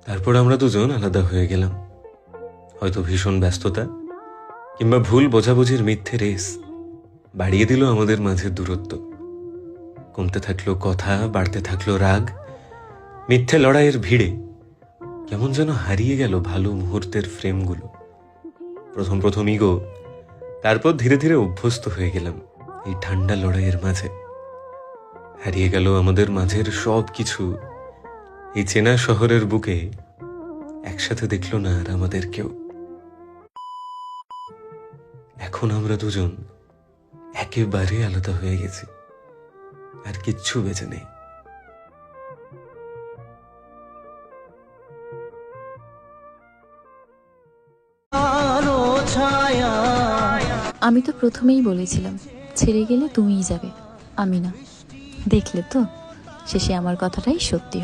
তারপর আমরা দুজন আলাদা হয়ে গেলাম। হয়তো ভীষণ ব্যস্ততা কিংবা ভুল বোঝাবুঝির মিথ্যে রেস বাড়িয়ে দিল আমাদের মাঝের দূরত্ব। কমতে থাকলো কথা, বাড়তে থাকলো রাগ। মিথ্যে লড়াইয়ের ভিড়ে কেমন যেন হারিয়ে গেল ভালো মুহূর্তের ফ্রেমগুলো। প্রথম প্রথম ইগো, তারপর ধীরে ধীরে অভ্যস্ত হয়ে গেলাম এই ঠান্ডা লড়াইয়ের মাঝে। হারিয়ে গেল আমাদের মাঝের সব কিছু। এই চেনা শহরের বুকে একসাথে দেখলো না আর আমাদের কেউ। এখন আমরা দুজন একেবারে আলাদা হয়ে গেছি, আর কিচ্ছু বেঁচে নেই। আমি তো প্রথমেই বলেছিলাম ছেড়ে গেলে তুমিই যাবে, আমি না। দেখলে তো, শেষে আমার কথাটাই সত্যি হলো।